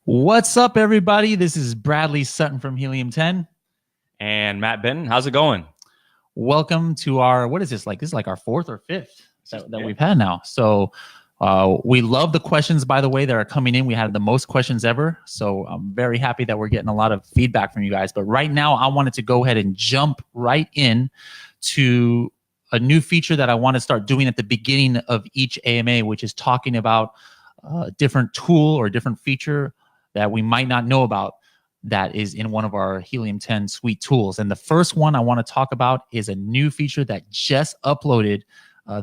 What's up, everybody? This is Bradley Sutton from Helium 10. And Matt Benton, how's it going? Welcome to our, what is this like? This is like our fourth or fifth that Yeah. we've had now. So we love the questions, by the way, that are coming in. We had the most questions ever. So I'm very happy that we're getting a lot of feedback from you guys. But right now, I wanted to go ahead and jump right in to a new feature that I want to start doing at the beginning of each AMA, which is talking about a different tool or a different feature that we might not know about that is in one of our Helium 10 suite tools. And the first one I want to talk about is a new feature that just uploaded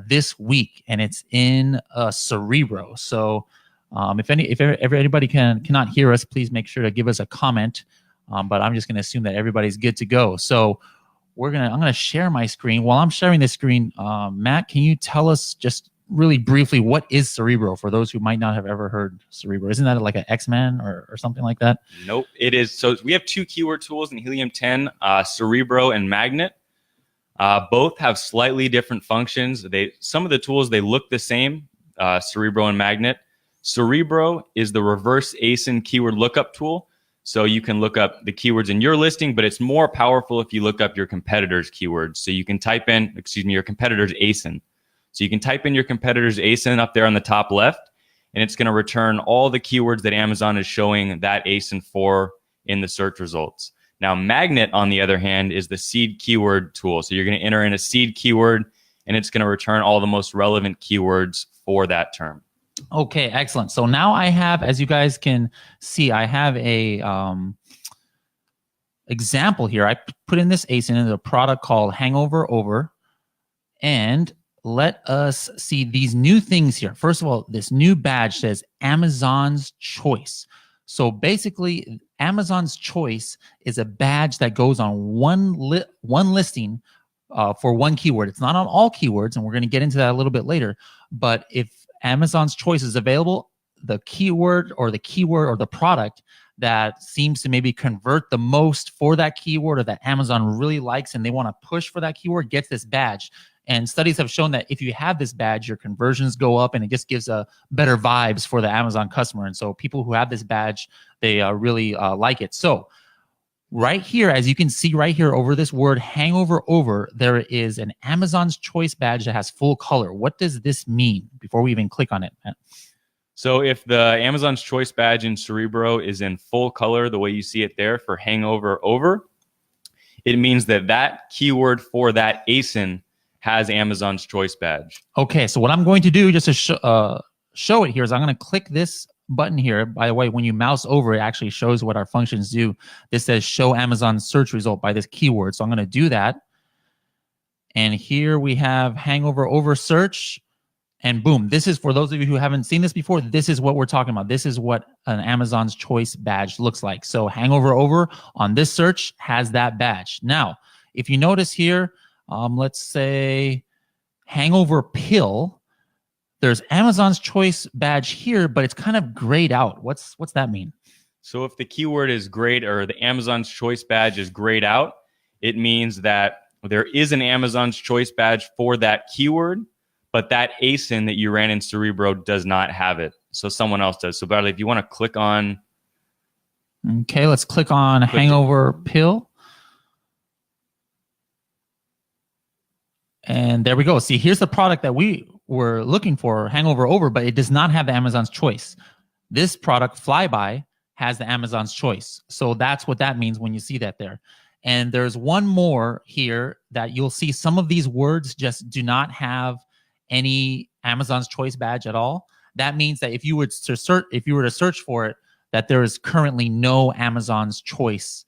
this week, and it's in Cerebro. So if anybody cannot hear us, please make sure to give us a comment. But I'm just going to assume that everybody's good to go. So I'm gonna share my screen. While I'm sharing this screen, Matt, can you tell us just really briefly what is Cerebro for those who might not have ever heard Cerebro? Isn't that like an X-Men or something like that? Nope, it is. So we have two keyword tools in Helium 10, Cerebro and Magnet. Both have slightly different functions. Some of the tools, they look the same, Cerebro and Magnet. Cerebro is the reverse ASIN keyword lookup tool. So you can look up the keywords in your listing, but it's more powerful if you look up your competitor's keywords. So you can type in, your competitor's ASIN. So you can type in your competitor's ASIN up there on the top left, and it's going to return all the keywords that Amazon is showing that ASIN for in the search results. Now, Magnet, on the other hand, is the seed keyword tool. So you're going to enter in a seed keyword, and it's going to return all the most relevant keywords for that term. Okay, excellent. So now I have, as you guys can see, I have a example here. I put in this ASIN in a product called Hangover Over, and let us see these new things here. First of all, this new badge says Amazon's Choice. So basically, Amazon's Choice is a badge that goes on one listing for one keyword. It's not on all keywords, and we're going to get into that a little bit later. But if Amazon's Choice is available, the keyword or the product that seems to maybe convert the most for that keyword or that Amazon really likes and they want to push for that keyword gets this badge. And studies have shown that if you have this badge, your conversions go up and it just gives better vibes for the Amazon customer. And so people who have this badge, they really like it. So right here, as you can see right here over this word Hangover Over, there is an Amazon's Choice badge that has full color. What does this mean before we even click on it, Matt? So if the Amazon's Choice badge in Cerebro is in full color, the way you see it there for Hangover Over, it means that keyword for that ASIN has Amazon's Choice badge. Okay, so what I'm going to do just to show it here is I'm going to click this button here. By the way, when you mouse over, it actually shows what our functions do. This says show Amazon search result by this keyword. So I'm going to do that. And here we have Hangover Over search. And boom, this is, for those of you who haven't seen this before, this is what we're talking about. This is what an Amazon's Choice badge looks like. So Hangover Over on this search has that badge. Now, if you notice here, let's say Hangover Pill, there's Amazon's Choice badge here, but it's kind of grayed out. What's that mean? So if the keyword is grayed, or the Amazon's Choice badge is grayed out, it means that there is an Amazon's Choice badge for that keyword, but that ASIN that you ran in Cerebro does not have it. So someone else does. So Bradley, if you want to click on... Okay, let's click on Hangover Pill. And there we go. See, here's the product that we were looking for, Hangover Over, but it does not have the Amazon's Choice. This product, Flyby, has the Amazon's Choice. So that's what that means when you see that there. And there's one more here that you'll see some of these words just do not have any Amazon's Choice badge at all. That means that if you were to search for it, that there is currently no Amazon's Choice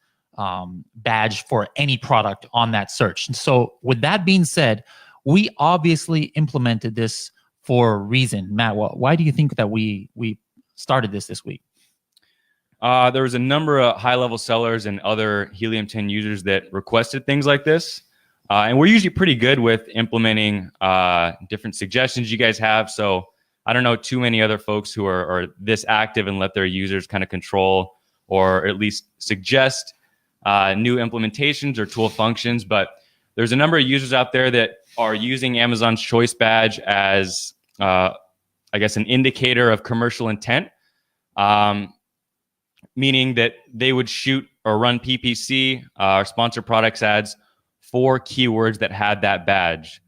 badge for any product on that search. And so with that being said, we obviously implemented this for a reason. Matt, why do you think that we started this week? There was a number of high-level sellers and other Helium 10 users that requested things like this. And we're usually pretty good with implementing different suggestions you guys have. So I don't know too many other folks who are this active and let their users kind of control or at least suggest new implementations or tool functions. But there's a number of users out there that are using Amazon's Choice badge as, I guess, an indicator of commercial intent. meaning that they would shoot or run PPC or sponsor products ads for keywords that had that badge.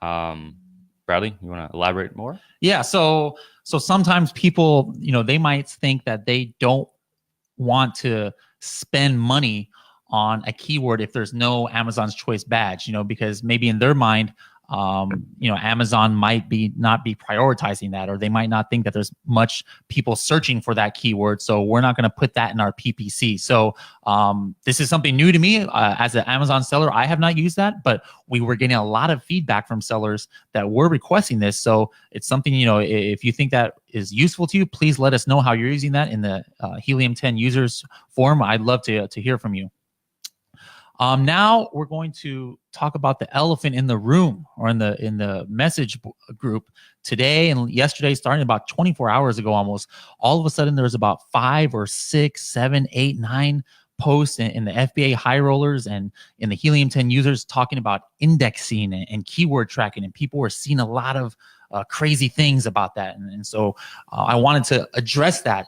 Bradley, you want to elaborate more? Yeah. So sometimes people, they might think that they don't want to spend money on a keyword if there's no Amazon's Choice badge, because maybe in their mind, Amazon might not be prioritizing that, or they might not think that there's much people searching for that keyword. So we're not going to put that in our PPC. So this is something new to me as an Amazon seller. I have not used that, but we were getting a lot of feedback from sellers that were requesting this. So it's something, if you think that is useful to you, please let us know how you're using that in the Helium 10 users forum. I'd love to hear from you. Now we're going to talk about the elephant in the room, or in the message group today and yesterday, starting about 24 hours ago almost. All of a sudden, there's about 5 or 6, 7, 8, 9 posts in the FBA high rollers and in the Helium 10 users talking about indexing and keyword tracking, and people were seeing a lot of crazy things about that. And so I wanted to address that.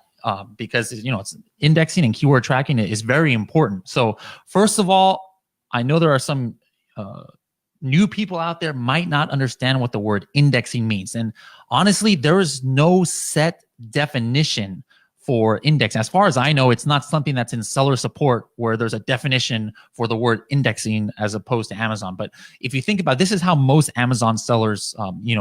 Because it's indexing and keyword tracking is very important. So first of all, I know there are some new people out there might not understand what the word indexing means, and honestly, there is no set definition for indexing. As far as I know, it's not something that's in seller support where there's a definition for the word indexing as opposed to Amazon. But if you think about it, this is how most Amazon sellers,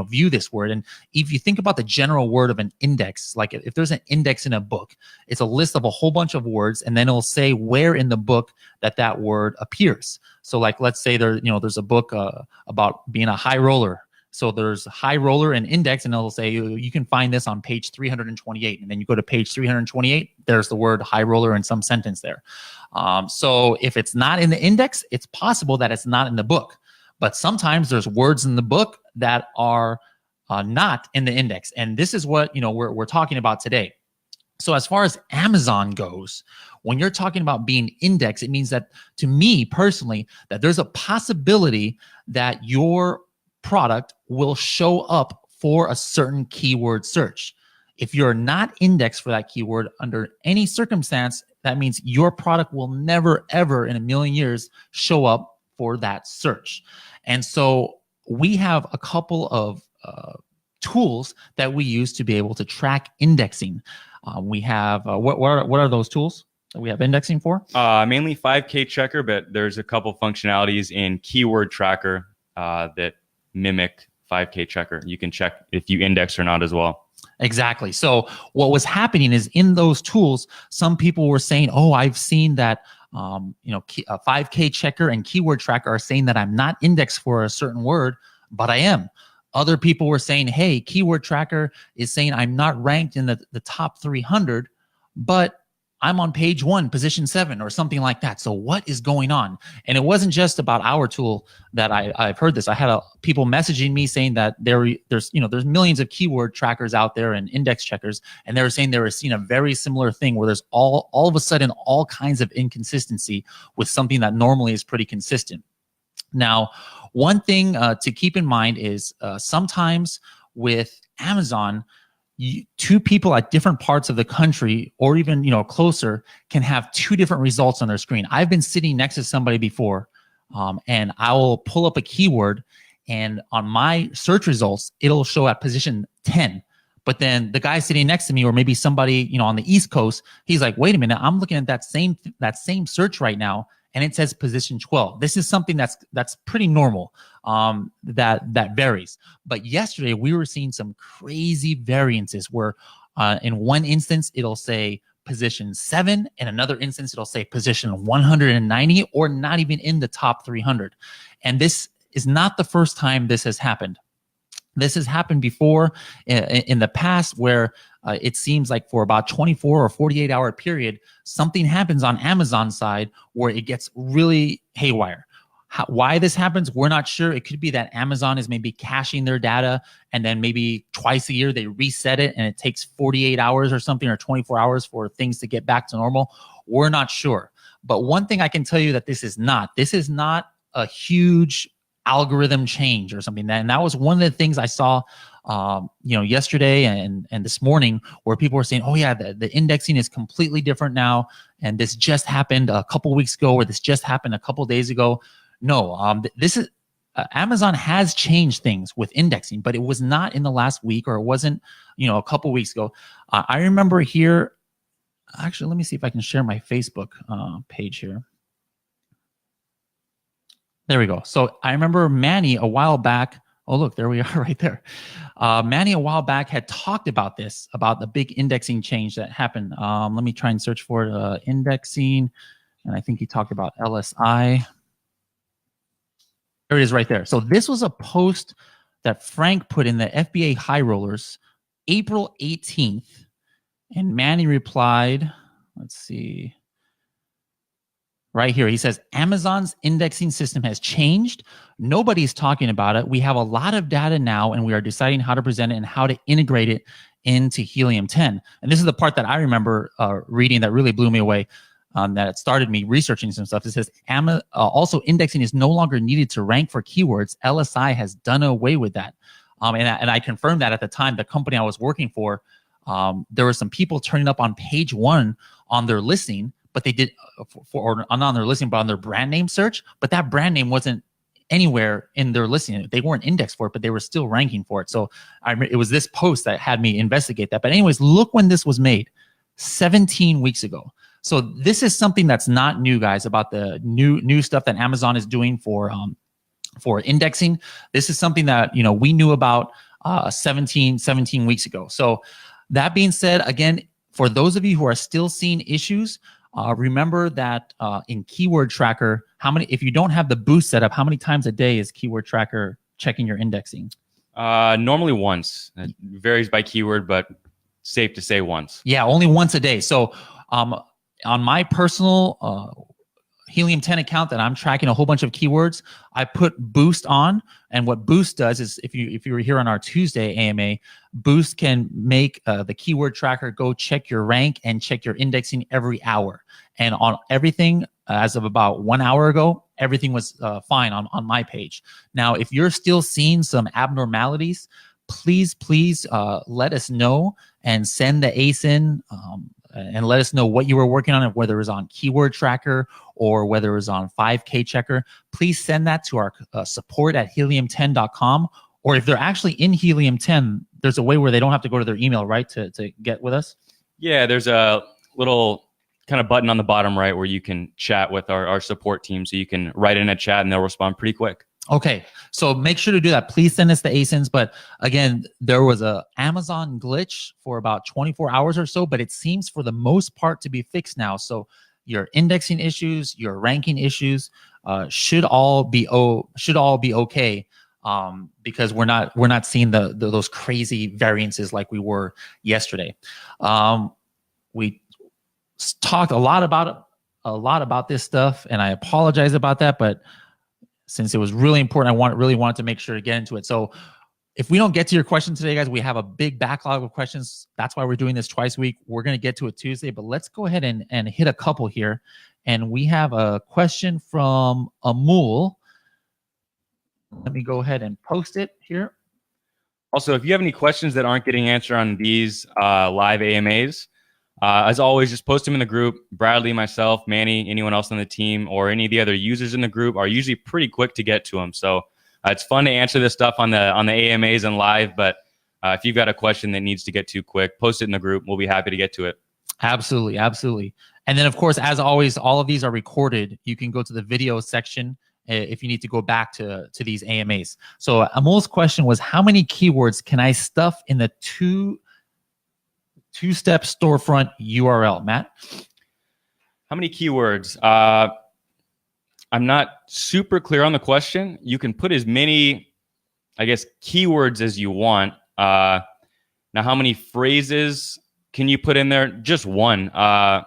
view this word. And if you think about the general word of an index, like if there's an index in a book, it's a list of a whole bunch of words, and then it'll say where in the book that word appears. So like, let's say there's a book about being a high roller. So there's high roller and index, and it'll say you can find this on page 328. And then you go to page 328, there's the word high roller in some sentence there. So if it's not in the index, it's possible that it's not in the book. But sometimes there's words in the book that are not in the index. And this is what we're talking about today. So as far as Amazon goes, when you're talking about being indexed, it means that, to me personally, that there's a possibility that your product will show up for a certain keyword search. If you're not indexed for that keyword under any circumstance, that means your product will never, ever in a million years show up for that search. And so we have a couple of tools that we use to be able to track indexing. We have, what are those tools that we have indexing for? Mainly 5K checker, but there's a couple functionalities in keyword tracker that mimic 5K checker. You can check if you index or not as well. Exactly. So what was happening is, in those tools, some people were saying, oh, I've seen that, a 5K checker and keyword tracker are saying that I'm not indexed for a certain word, but I am. Other people were saying, hey, keyword tracker is saying I'm not ranked in the top 300, but I'm on page 1, position 7, or something like that. So what is going on? And it wasn't just about our tool that I've heard this. I had people messaging me saying that there's millions of keyword trackers out there and index checkers, and they were saying they were seeing a very similar thing where there's all of a sudden all kinds of inconsistency with something that normally is pretty consistent. Now, one thing to keep in mind is sometimes with Amazon, two people at different parts of the country, or even closer, can have two different results on their screen. I've been sitting next to somebody before, and I will pull up a keyword, and on my search results, it'll show at position 10. But then the guy sitting next to me, or maybe somebody on the East Coast, he's like, "Wait a minute, I'm looking at that same search right now, and it says position 12. This is something that's pretty normal. That varies. But yesterday we were seeing some crazy variances where in one instance it'll say position 7, in another instance it'll say position 190, or not even in the top 300. And this is not the first time this has happened. This has happened before in the past, where it seems like for about 24 or 48 hour period, something happens on Amazon's side where it gets really haywire. Why this happens, we're not sure. It could be that Amazon is maybe caching their data, and then maybe twice a year they reset it, and it takes 48 hours or something, or 24 hours for things to get back to normal. We're not sure. But one thing I can tell you that this is not a huge algorithm change or something. And that was one of the things I saw yesterday and this morning, where people were saying, oh yeah, the indexing is completely different now, and this just happened a couple weeks ago, or this just happened a couple days ago. No, this is Amazon has changed things with indexing, but it was not in the last week, or it wasn't, a couple weeks ago. I remember here. Actually, let me see if I can share my Facebook page here. There we go. So I remember Manny a while back. Oh, look, there we are right there. Manny a while back had talked about this, about the big indexing change that happened. Let me try and search for it, indexing. And I think he talked about LSI. There it is right there. So this was a post that Frank put in the FBA High Rollers, April 18th. And Manny replied, let's see. Right here, he says, Amazon's indexing system has changed. Nobody's talking about it. We have a lot of data now, and we are deciding how to present it and how to integrate it into Helium 10. And this is the part that I remember reading that really blew me away, that started me researching some stuff. It says, also indexing is no longer needed to rank for keywords. LSI has done away with that. And I confirmed that at the time. The company I was working for, there were some people turning up on page 1 on their listing, but they did or not on their listing, but on their brand name search. But that brand name wasn't anywhere in their listing. They weren't indexed for it, but they were still ranking for it. So it was this post that had me investigate that. But anyways, look when this was made, 17 weeks ago. So this is something that's not new, guys, about the new stuff that Amazon is doing for indexing. This is something that we knew about 17 weeks ago. So that being said, again, for those of you who are still seeing issues, remember that in Keyword Tracker, if you don't have the boost set up, how many times a day is Keyword Tracker checking your indexing? Normally once. It varies by keyword, but safe to say once. Yeah, only once a day. So on my personal Helium 10 account that I'm tracking a whole bunch of keywords, I put Boost on. And what Boost does is, if you were here on our Tuesday AMA, Boost can make the keyword tracker go check your rank and check your indexing every hour. And on everything, as of about 1 hour ago, everything was fine on my page. Now, if you're still seeing some abnormalities, please let us know and send the ASIN and let us know what you were working on, whether it was on Keyword Tracker or whether it was on 5K Checker. Please send that to our support at helium10.com. Or if they're actually in Helium 10, there's a way where they don't have to go to their email, right, to get with us? Yeah, there's a little kind of button on the bottom right where you can chat with our support team. So you can write in a chat and they'll respond pretty quick. Okay, so make sure to do that. Please send us the ASINs. But again, there was a Amazon glitch for about 24 hours or so, but it seems for the most part to be fixed now. So your indexing issues, your ranking issues should all be okay, because we're not seeing those crazy variances like we were yesterday. We talked a lot about this stuff, and I apologize about that, but since it was really important, I really wanted to make sure to get into it. So if we don't get to your question today, guys, we have a big backlog of questions. That's why we're doing this twice a week. We're going to get to it Tuesday, but let's go ahead and hit a couple here. And we have a question from Amul. Let me go ahead and post it here. Also, if you have any questions that aren't getting answered on these live AMAs, as always, just post them in the group. Bradley, myself, Manny, anyone else on the team, or any of the other users in the group are usually pretty quick to get to them. So it's fun to answer this stuff on the AMAs and live. But if you've got a question that needs to get to quick, post it in the group. We'll be happy to get to it. Absolutely. And then, of course, as always, all of these are recorded. You can go to the video section if you need to go back to these AMAs. So Amol's question was, how many keywords can I stuff in the two-step storefront URL? Matt? How many keywords? I'm not super clear on the question. You can put as many, I guess, keywords as you want. Now, how many phrases can you put in there? Just one. How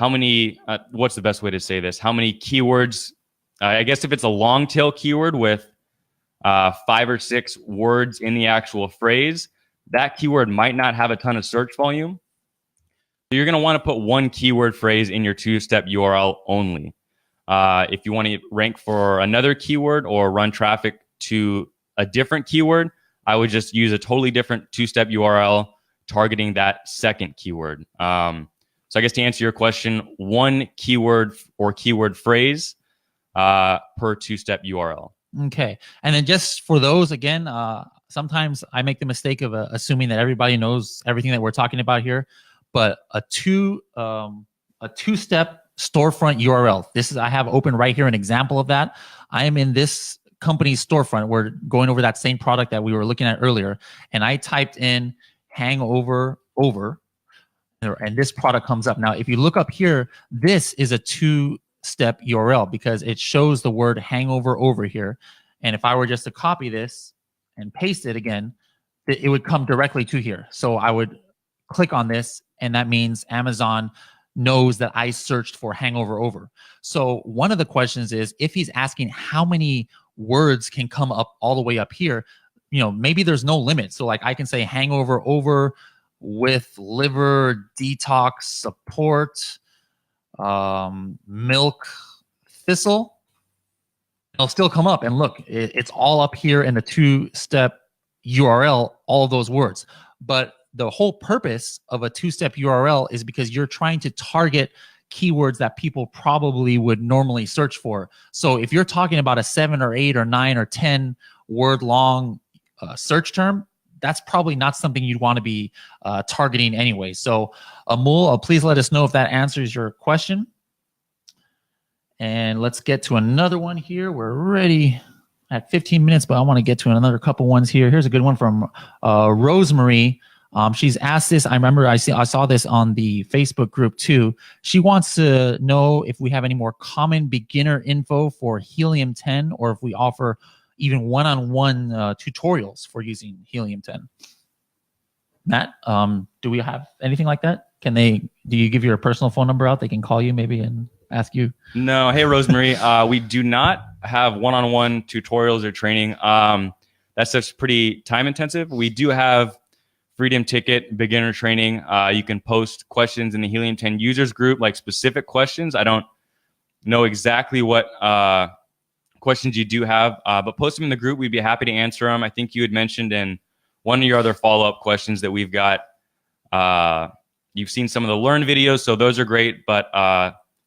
many, what's the best way to say this? How many keywords? I guess if it's a long tail keyword with 5 or 6 words in the actual phrase, that keyword might not have a ton of search volume. So you're going to want to put one keyword phrase in your two-step URL only. If you want to rank for another keyword or run traffic to a different keyword, I would just use a totally different two-step URL targeting that second keyword. So I guess to answer your question, one keyword or keyword phrase per two-step URL. Okay. And then just for those, again, sometimes I make the mistake of assuming that everybody knows everything that we're talking about here, but a two-step storefront URL. I have open right here an example of that. I am in this company's storefront. We're going over that same product that we were looking at earlier, and I typed in hangover over, and this product comes up. Now, if you look up here, this is a two-step URL because it shows the word hangover over here. And if I were just to copy this and paste it again, it would come directly to here. So I would click on this, and that means Amazon knows that I searched for hangover over. So one of the questions is, if he's asking how many words can come up all the way up here, maybe there's no limit. So like I can say hangover over with liver detox support, milk thistle. It'll still come up, and look, it's all up here in the two-step URL, all of those words. But the whole purpose of a two-step URL is because you're trying to target keywords that people probably would normally search for. So if you're talking about a 7 or 8 or 9 or 10 word long search term, that's probably not something you'd want to be targeting anyway. So Amul, please let us know if that answers your question. And let's get to another one here. We're already at 15 minutes, but I want to get to another couple ones here. Here's a good one from Rosemary. She's asked this. I remember I saw this on the Facebook group too. She wants to know if we have any more common beginner info for Helium 10, or if we offer even one-on-one tutorials for using Helium 10. Matt, do we have anything like that? Do you give your personal phone number out? They can call you maybe and ask you. No. Hey, Rosemary, we do not have one-on-one tutorials or training. That's just pretty time intensive. We do have Freedom Ticket beginner training. You can post questions in the Helium 10 users group, like specific questions. I don't know exactly what questions you do have, but post them in the group. We'd be happy to answer them. I think you had mentioned in one of your other follow-up questions that we've got, you've seen some of the Learn videos, so those are great. But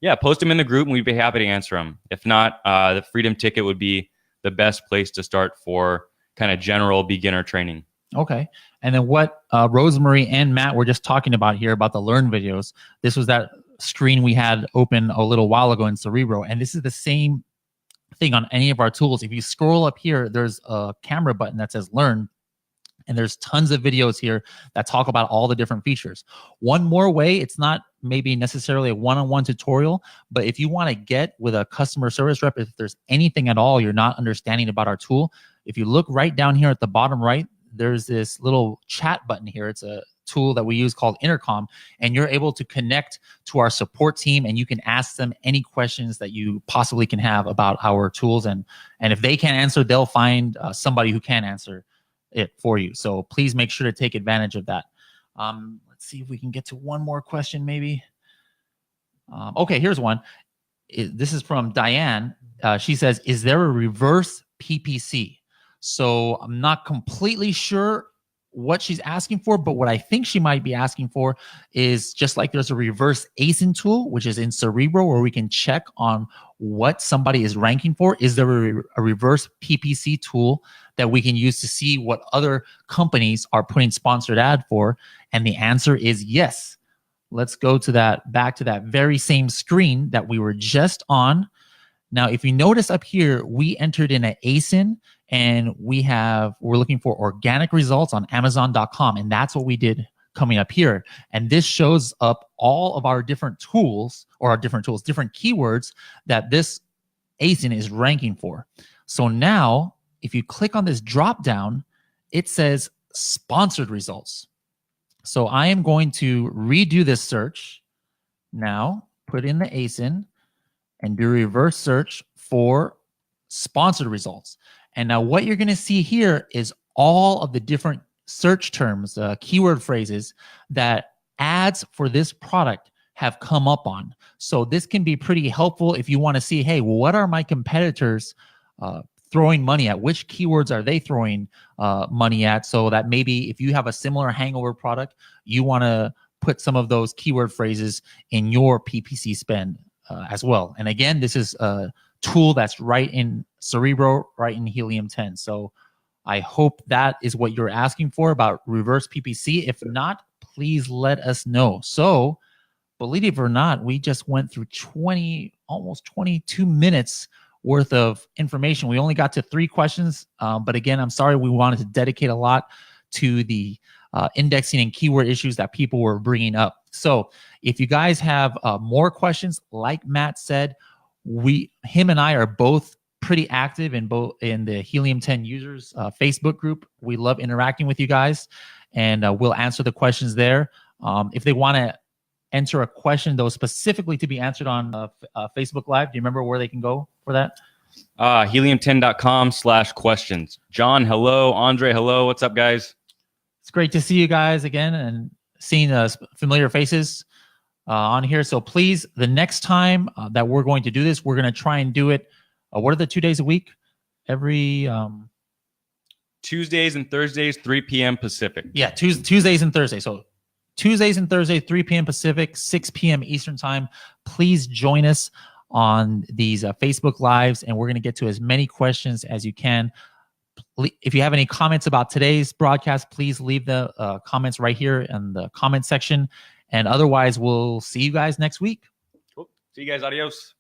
yeah, post them in the group and we'd be happy to answer them. If not, the Freedom Ticket would be the best place to start for kind of general beginner training. Okay. And then what Rosemary and Matt were just talking about here about the Learn videos, this was that screen we had open a little while ago in Cerebro. And this is the same thing on any of our tools. If you scroll up here, there's a camera button that says Learn. And there's tons of videos here that talk about all the different features. One more way, it's not maybe necessarily a one-on-one tutorial, but if you want to get with a customer service rep, if there's anything at all you're not understanding about our tool, if you look right down here at the bottom right, there's this little chat button here. It's a tool that we use called Intercom, and you're able to connect to our support team, and you can ask them any questions that you possibly can have about our tools. And if they can't answer, they'll find somebody who can answer it for you. So please make sure to take advantage of that. Let's see if we can get to one more question maybe. Okay, here's one. This is from Diane. She says, is there a reverse PPC? So I'm not completely sure what she's asking for, but what I think she might be asking for is just like there's a reverse ASIN tool, which is in Cerebro, where we can check on what somebody is ranking for. Is there a reverse PPC tool that we can use to see what other companies are putting sponsored ad for? And the answer is yes. Let's go to back to that very same screen that we were just on. Now, if you notice up here, we entered in an ASIN, and we're looking for organic results on Amazon.com, and that's what we did coming up here. And this shows up all of our different tools, different keywords that this ASIN is ranking for. So now, if you click on this drop down, it says sponsored results. So I am going to redo this search now, put in the ASIN, and do reverse search for sponsored results. And now what you're going to see here is all of the different search terms, keyword phrases that ads for this product have come up on. So this can be pretty helpful if you want to see, hey, what are my competitors throwing money at? Which keywords are they throwing money at? So that maybe if you have a similar hangover product, you want to put some of those keyword phrases in your PPC spend as well. And again, this is a tool that's right in Cerebro, right in Helium 10. So I hope that is what you're asking for about reverse PPC. If not, please let us know. So believe it or not, we just went through almost 22 minutes worth of information. We only got to 3 questions. But again, I'm sorry, we wanted to dedicate a lot to the indexing and keyword issues that people were bringing up. So if you guys have more questions, like Matt said, him and I are both pretty active in the Helium 10 users Facebook group. We love interacting with you guys, and we'll answer the questions there. If they want to enter a question, though, specifically to be answered on Facebook Live, do you remember where they can go for that? Helium10.com/questions. John, hello. Andre, hello. What's up, guys? It's great to see you guys again and seeing familiar faces on here. So please, the next time that we're going to do this, we're going to try and do it. What are the 2 days a week? Every Tuesdays and Thursdays, 3 p.m. Pacific. Yeah, Tuesdays and Thursdays. So Tuesdays and Thursdays, 3 p.m. Pacific, 6 p.m. Eastern time. Please join us on these Facebook Lives, and we're going to get to as many questions as you can. If you have any comments about today's broadcast, please leave the comments right here in the comment section. And otherwise, we'll see you guys next week. Cool. See you guys. Adios.